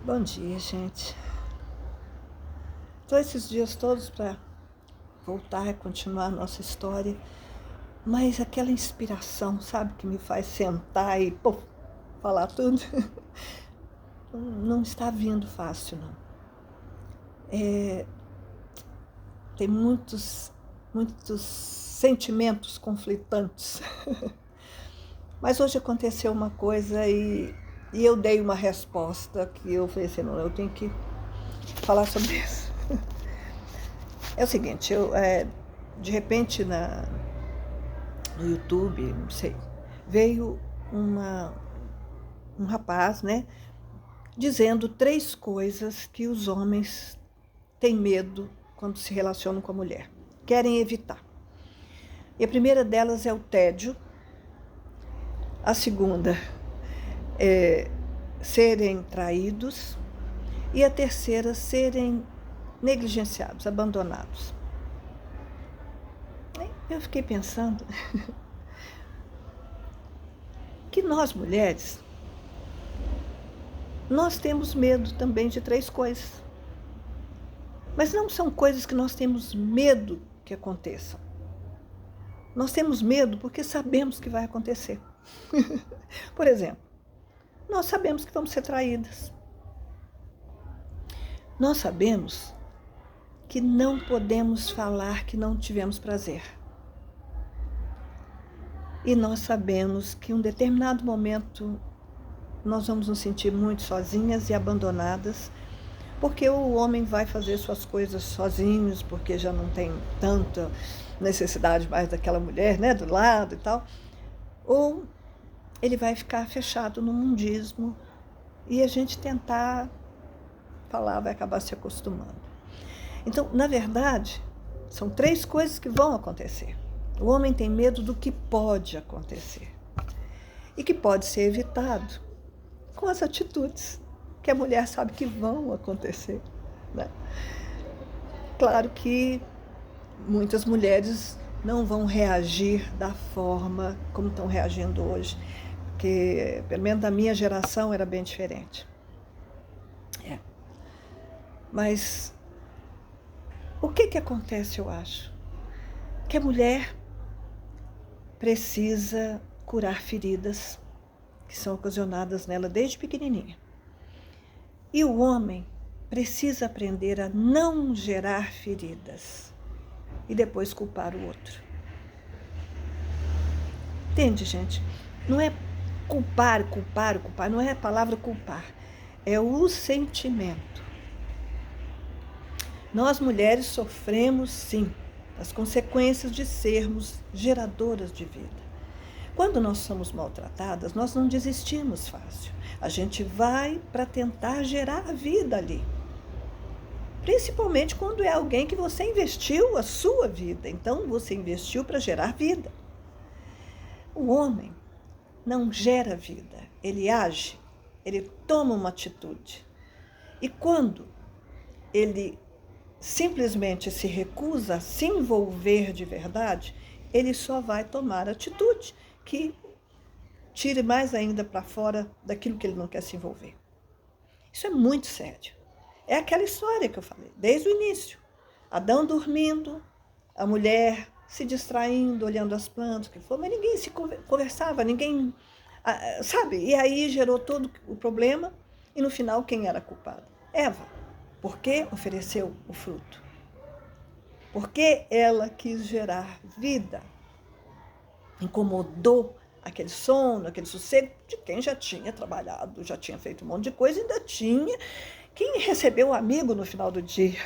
Bom dia, gente. Estou esses dias todos para voltar e continuar a nossa história, mas aquela inspiração, sabe, que me faz sentar e falar tudo, não está vindo fácil, não. Tem muitos sentimentos conflitantes. Mas hoje aconteceu uma coisa e eu dei uma resposta que eu falei assim, não, eu tenho que falar sobre isso. É o seguinte, de repente no YouTube, não sei, veio um rapaz, né, dizendo 3 coisas que os homens têm medo quando se relacionam com a mulher, querem evitar. E a primeira delas é o tédio, a segunda é serem traídos e a terceira, serem negligenciados, abandonados. Eu fiquei pensando que nós mulheres, nós temos medo também de 3 coisas. Mas não são coisas que nós temos medo que aconteçam. Nós temos medo porque sabemos que vai acontecer. Por exemplo, nós sabemos que vamos ser traídas. Nós sabemos que não podemos falar que não tivemos prazer. E nós sabemos que em um determinado momento nós vamos nos sentir muito sozinhas e abandonadas, porque o homem vai fazer suas coisas sozinhos, porque já não tem tanta necessidade mais daquela mulher, né, do lado e tal, ou ele vai ficar fechado no mundismo e a gente tentar falar vai acabar se acostumando. Então, na verdade, são 3 coisas que vão acontecer. O homem tem medo do que pode acontecer e que pode ser evitado com as atitudes que a mulher sabe que vão acontecer, né? Claro que muitas mulheres não vão reagir da forma como estão reagindo hoje, porque pelo menos da minha geração era bem diferente. Mas o que acontece, eu acho? Que a mulher precisa curar feridas que são ocasionadas nela desde pequenininha. E o homem precisa aprender a não gerar feridas e depois culpar o outro. Entende, gente? Não é culpar, não é a palavra culpar, é o sentimento. Nós mulheres sofremos, sim, as consequências de sermos geradoras de vida. Quando nós somos maltratadas, nós não desistimos fácil. A gente vai para tentar gerar vida ali. Principalmente quando é alguém que você investiu a sua vida. Então, você investiu para gerar vida. O homem não gera vida, ele age, ele toma uma atitude. E quando ele simplesmente se recusa a se envolver de verdade, ele só vai tomar atitude que tire mais ainda para fora daquilo que ele não quer se envolver. Isso é muito sério. É aquela história que eu falei, desde o início. Adão dormindo, a mulher se distraindo, olhando as plantas, o que for, mas ninguém se conversava, ninguém, sabe? E aí gerou todo o problema e no final quem era culpado? Eva. Porque ofereceu o fruto. Porque ela quis gerar vida. Incomodou aquele sono, aquele sossego de quem já tinha trabalhado, já tinha feito um monte de coisa, ainda tinha quem recebeu o amigo no final do dia.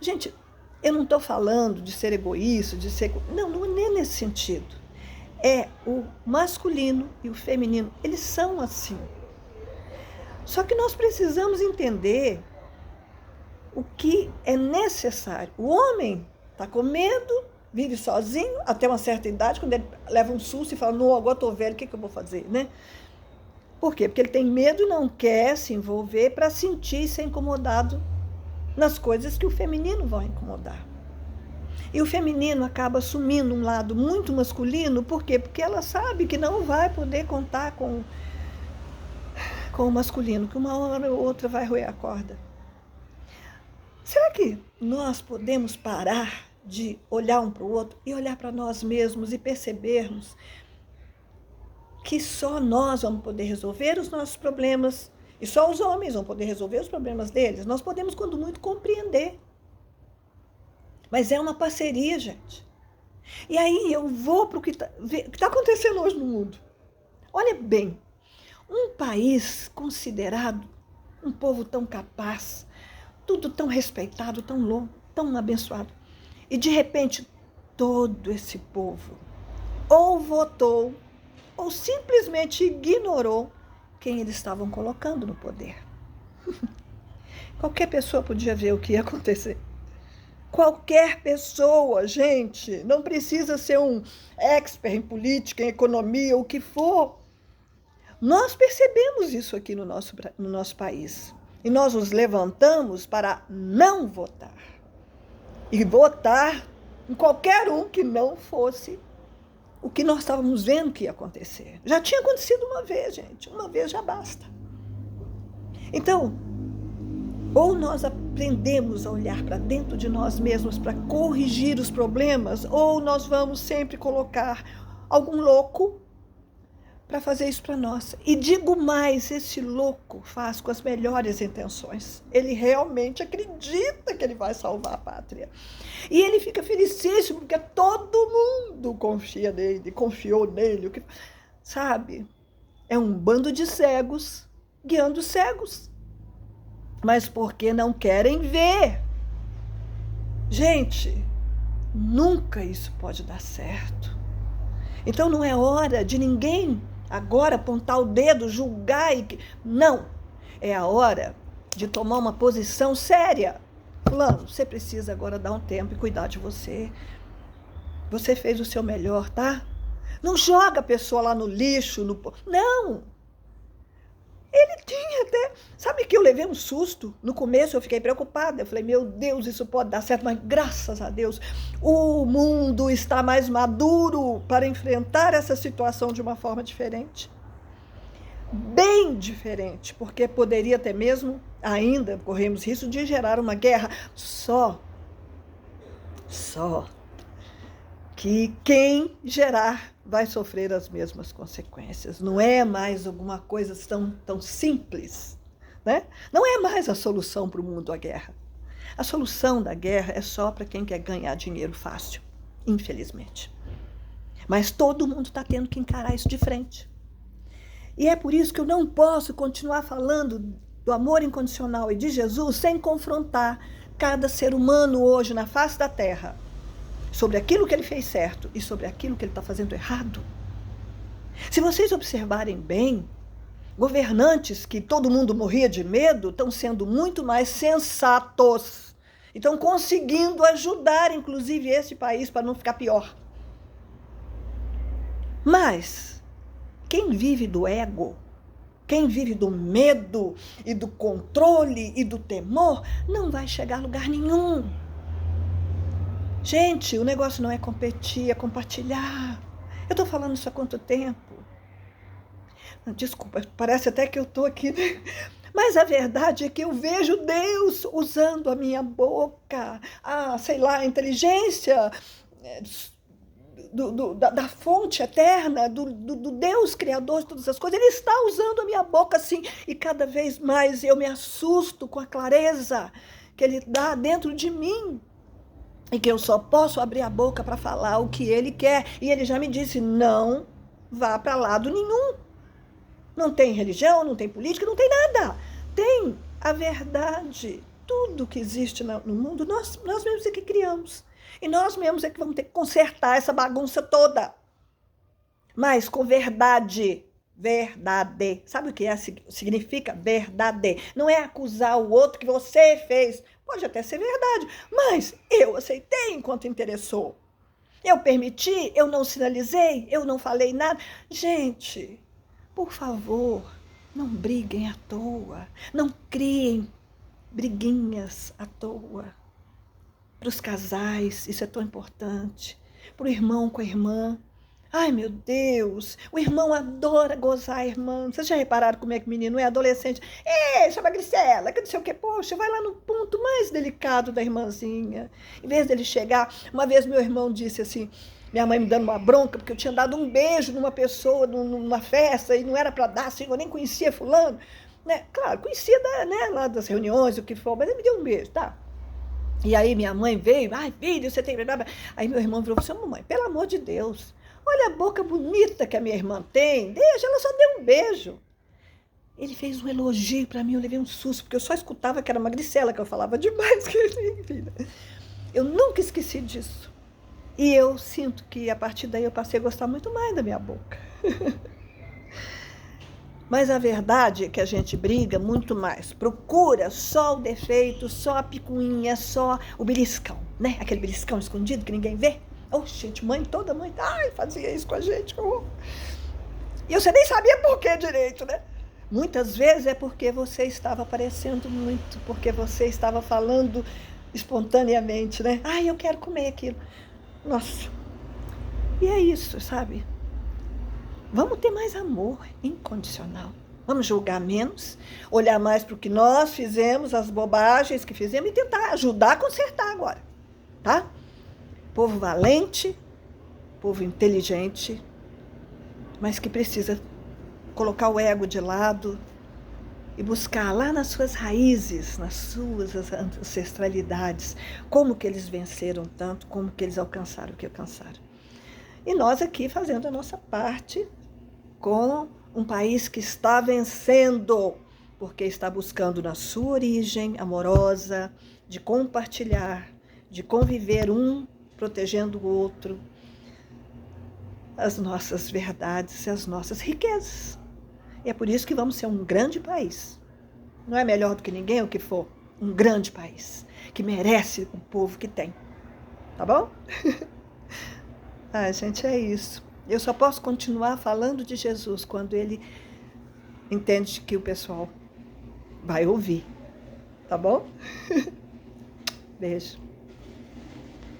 Gente, eu não estou falando de ser egoísta, de ser... Não é nesse sentido. É o masculino e o feminino, eles são assim. Só que nós precisamos entender o que é necessário. O homem está com medo, vive sozinho, até uma certa idade, quando ele leva um susto e fala, não, agora estou velho, o que eu vou fazer, né? Por quê? Porque ele tem medo e não quer se envolver para sentir e ser incomodado nas coisas que o feminino vai incomodar. E o feminino acaba assumindo um lado muito masculino, por quê? Porque ela sabe que não vai poder contar com com o masculino, que uma hora ou outra vai roer a corda. Será que nós podemos parar de olhar um para o outro e olhar para nós mesmos e percebermos que só nós vamos poder resolver os nossos problemas e só os homens vão poder resolver os problemas deles? Nós podemos, quando muito, compreender. Mas é uma parceria, gente. E aí eu vou para o que está acontecendo hoje no mundo. Olha bem, um país considerado um povo tão capaz, tudo tão respeitado, tão louco, tão abençoado. E de repente, todo esse povo ou votou ou simplesmente ignorou quem eles estavam colocando no poder. Qualquer pessoa podia ver o que ia acontecer. Qualquer pessoa, gente, não precisa ser um expert em política, em economia, o que for. Nós percebemos isso aqui no nosso país. E nós nos levantamos para não votar. E votar em qualquer um que não fosse o que nós estávamos vendo que ia acontecer. Já tinha acontecido uma vez, gente. Uma vez já basta. Então, ou nós aprendemos a olhar para dentro de nós mesmos para corrigir os problemas, ou nós vamos sempre colocar algum louco para fazer isso para nós. E digo mais, esse louco faz com as melhores intenções. Ele realmente acredita que ele vai salvar a pátria. E ele fica felicíssimo porque todo mundo confia nele, confiou nele. Sabe? É um bando de cegos guiando cegos. Mas porque não querem ver. Gente, nunca isso pode dar certo. Então não é hora de ninguém agora apontar o dedo, julgar. Não, é a hora de tomar uma posição séria. Fulano, você precisa agora dar um tempo e cuidar de você. Você fez o seu melhor, tá? Não joga a pessoa lá no lixo. Não! Ele tinha até... Sabe que eu levei um susto? No começo eu fiquei preocupada. Eu falei, meu Deus, isso pode dar certo. Mas graças a Deus, o mundo está mais maduro para enfrentar essa situação de uma forma diferente. Bem diferente, porque poderia até mesmo, ainda corremos risco de gerar uma guerra. Só que quem gerar vai sofrer as mesmas consequências. Não é mais alguma coisa tão simples, né? Não é mais a solução para o mundo a guerra. A solução da guerra é só para quem quer ganhar dinheiro fácil, infelizmente. Mas todo mundo está tendo que encarar isso de frente. E é por isso que eu não posso continuar falando do amor incondicional e de Jesus sem confrontar cada ser humano hoje na face da terra sobre aquilo que ele fez certo e sobre aquilo que ele está fazendo errado. Se vocês observarem bem, governantes que todo mundo morria de medo estão sendo muito mais sensatos. Estão conseguindo ajudar, inclusive, esse país para não ficar pior. Mas quem vive do ego, quem vive do medo e do controle e do temor, não vai chegar a lugar nenhum. Gente, o negócio não é competir, é compartilhar. Eu estou falando isso há quanto tempo? Desculpa, parece até que eu estou aqui, né? Mas a verdade é que eu vejo Deus usando a minha boca, a inteligência da fonte eterna, do Deus criador de todas as coisas. Ele está usando a minha boca assim, e cada vez mais eu me assusto com a clareza que ele dá dentro de mim. E que eu só posso abrir a boca para falar o que ele quer. E ele já me disse, não vá para lado nenhum. Não tem religião, não tem política, não tem nada. Tem a verdade. Tudo que existe no mundo, nós mesmos é que criamos. E nós mesmos é que vamos ter que consertar essa bagunça toda. Mas com verdade. Verdade. Sabe o que significa verdade? Não é acusar o outro que você fez. Pode até ser verdade, mas eu aceitei enquanto interessou. Eu permiti, eu não sinalizei, eu não falei nada. Gente, por favor, não briguem à toa. Não criem briguinhas à toa. Para os casais, isso é tão importante. Para o irmão com a irmã. Ai, meu Deus, o irmão adora gozar a irmã. Vocês já repararam como é que o menino é adolescente? Ei, chama a Grisela, que não sei o que. Poxa, vai lá no ponto mais delicado da irmãzinha. Em vez dele chegar, uma vez meu irmão disse assim, minha mãe me dando uma bronca, porque eu tinha dado um beijo numa pessoa, numa festa, e não era para dar, assim, eu nem conhecia fulano. Né? Claro, conhecia lá das reuniões, o que for, mas ele me deu um beijo, tá? E aí minha mãe veio, ai, filho, você tem... Aí meu irmão virou, você, mamãe, pelo amor de Deus, olha a boca bonita que a minha irmã tem, deixa, ela só deu um beijo. Ele fez um elogio para mim, eu levei um susto, porque eu só escutava que era magricela, que eu falava demais. Eu nunca esqueci disso. E eu sinto que a partir daí eu passei a gostar muito mais da minha boca. Mas a verdade é que a gente briga muito mais. Procura só o defeito, só a picuinha, só o beliscão, né? Aquele beliscão escondido que ninguém vê. Oh, gente, toda mãe, ai, fazia isso com a gente. Oh. E você nem sabia por que direito, né? Muitas vezes é porque você estava aparecendo muito, porque você estava falando espontaneamente, né? Ai, eu quero comer aquilo. Nossa. E é isso, sabe? Vamos ter mais amor incondicional. Vamos julgar menos, olhar mais para o que nós fizemos, as bobagens que fizemos e tentar ajudar a consertar agora, tá? Povo valente, povo inteligente, mas que precisa colocar o ego de lado e buscar lá nas suas raízes, nas suas ancestralidades, como que eles venceram tanto, como que eles alcançaram o que alcançaram. E nós aqui fazendo a nossa parte com um país que está vencendo, porque está buscando na sua origem amorosa, de compartilhar, de conviver um protegendo o outro, as nossas verdades e as nossas riquezas. E é por isso que vamos ser um grande país. Não é melhor do que ninguém o que for, um grande país, que merece o povo que tem. Tá bom? Gente, é isso. Eu só posso continuar falando de Jesus quando ele entende que o pessoal vai ouvir. Tá bom? Beijo.